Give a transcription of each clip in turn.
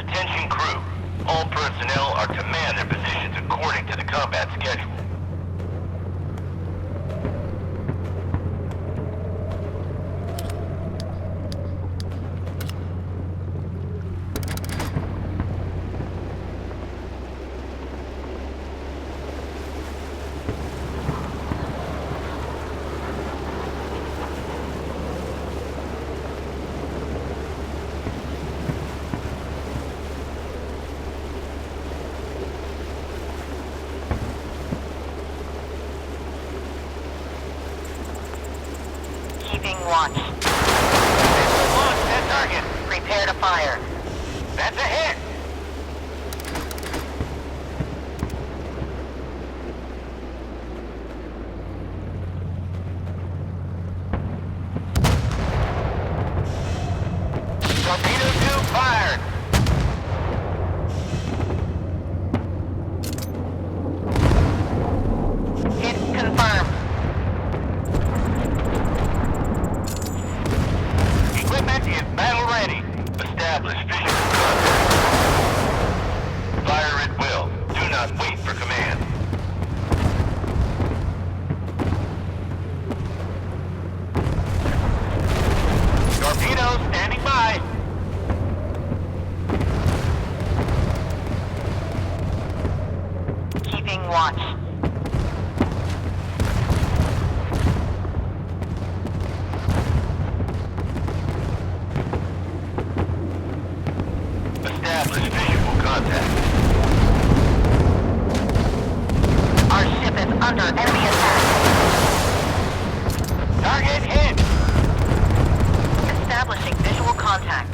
Attention crew. All personnel are to man their positions according to the combat schedule. Watch. Missile launched at target. Prepare to fire. That's a hit. Torpedo 2 fired. Hit confirmed. Equipment is battle ready. Establish visual contact. Fire at will. Do not wait for command. Torpedoes standing by. Keeping watch. Establish visual contact. Our ship is under enemy attack. Target hit. Establishing visual contact.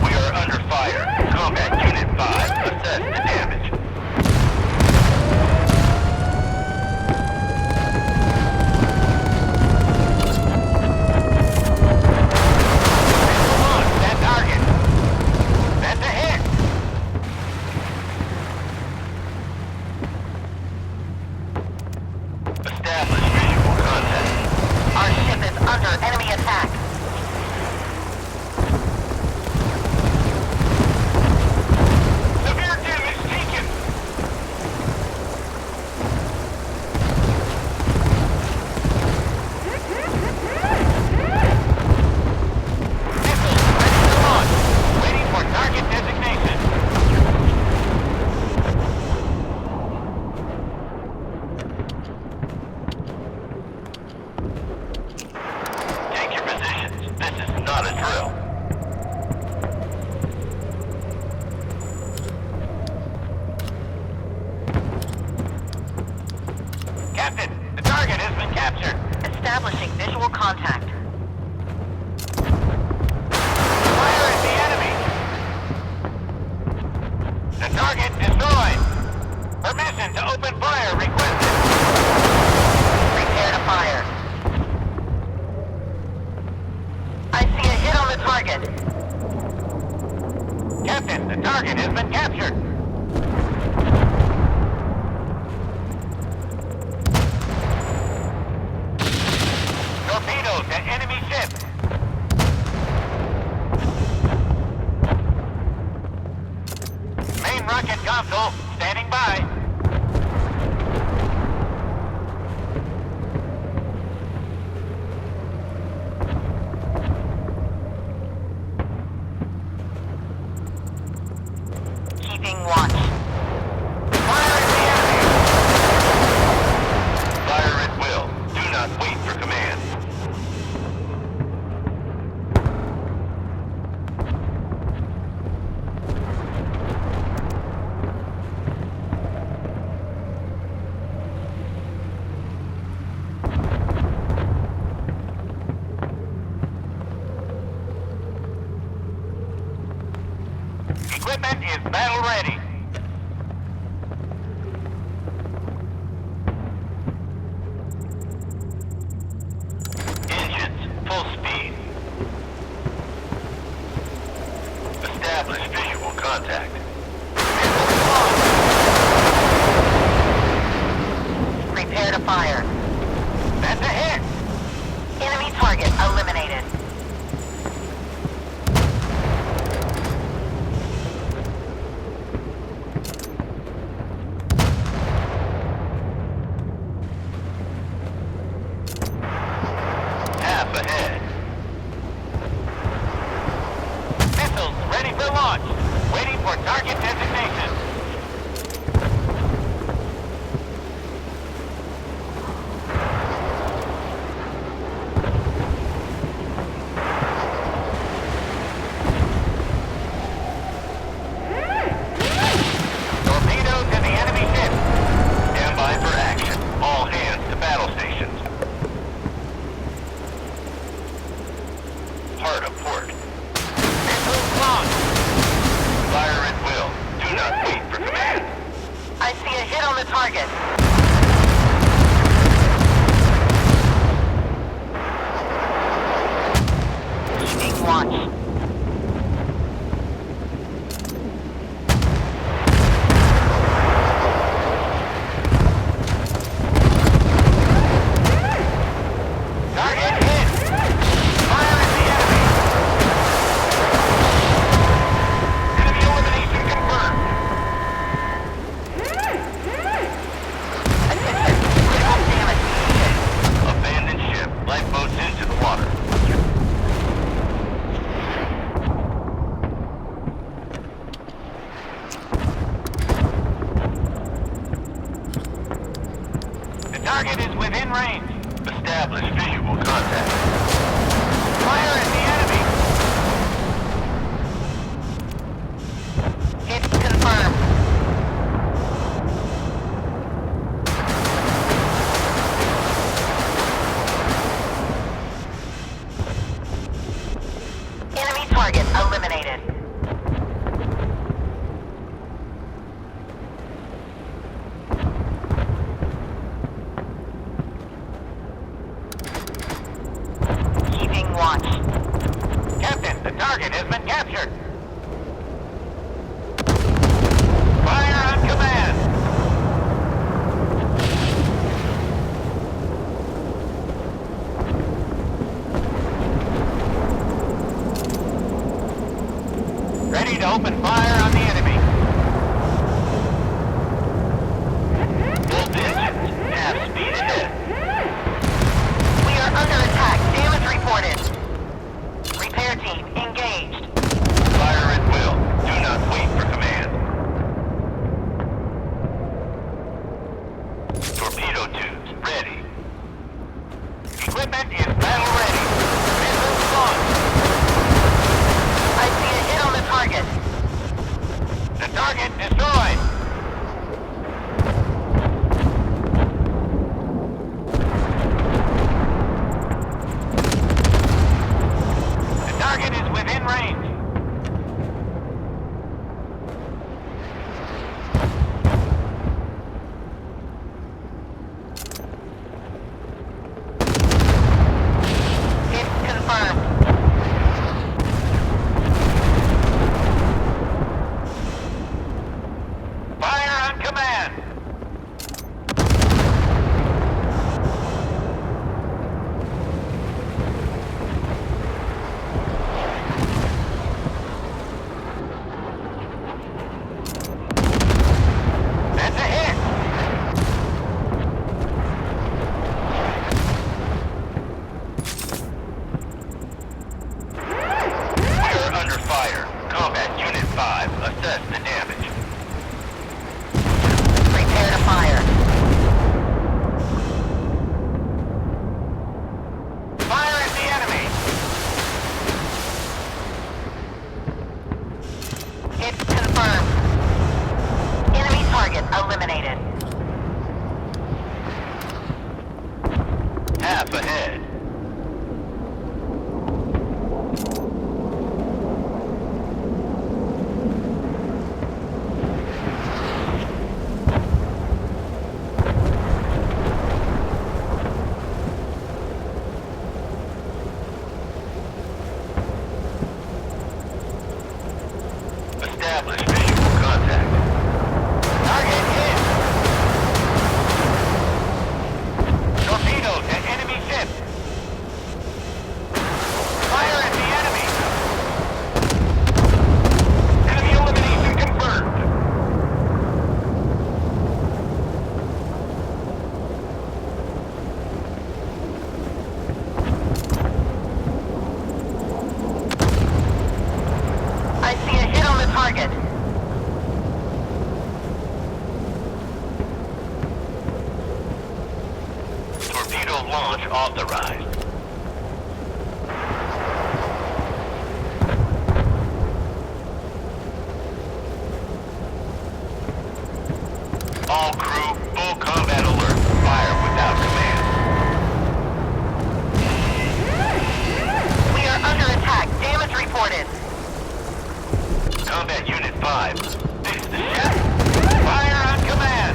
We are under fire. Combat Unit 5. Assess the damage. Missile launched at target. That's a hit. Establish visual contact. Our ship is under enemy attack. Severe damage taken. Missiles ready to launch. Waiting for target designation. Take your positions. This is not a drill. Captain, the target has been captured. Establishing visual contact. Fire at the enemy. The target destroyed. Permission to open fire requested. Prepare to fire. I see a hit on the target. Captain, the target has been captured. Torpedo to enemy ship. Main rocket console standing by. Keeping watch. Fire at the enemy. Fire at will. Do not wait for command. on the target. Keeping watch. Target hit! Fire at the enemy! Enemy elimination confirmed! Attention, critical damage. Abandoned ship. Lifeboats into the water. The target is within range. Establish visual contact. Fire at the enemy! Hit confirmed. Enemy target eliminated. Keeping watch. Captain, the target has been captured. Fire on command. Ready to open fire on the enemy. Both engines, half speed ahead. We are under attack. Damage reported. Repair team engaged. Fire at will. Do not wait for command. Torpedo tubes ready. Equipment is battle ready. Missiles launched. I see a hit on the target. The target destroyed. The target is within range. Hit confirmed. Fire on command. That's a hit. We're under fire. Combat Unit 5, assess the damage. Prepare to fire. Fire at the enemy. Hit confirmed. Enemy target eliminated. Half ahead. Establish visual contact. Target hit. Torpedo to enemy ship. Fire at the enemy. Enemy elimination confirmed. I see a hit on the target. Torpedo launch authorized. All crew, full combat alert. Fire without command. We are under attack. Damage reported. Combat Unit 5. Fix the ship. Fire on command.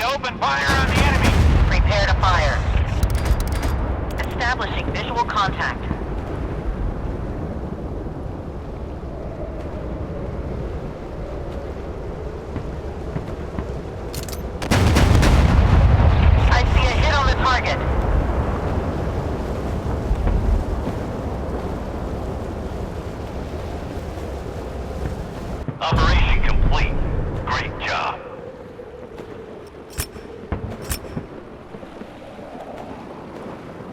to open fire on the enemy. Prepare to fire. Establishing visual contact.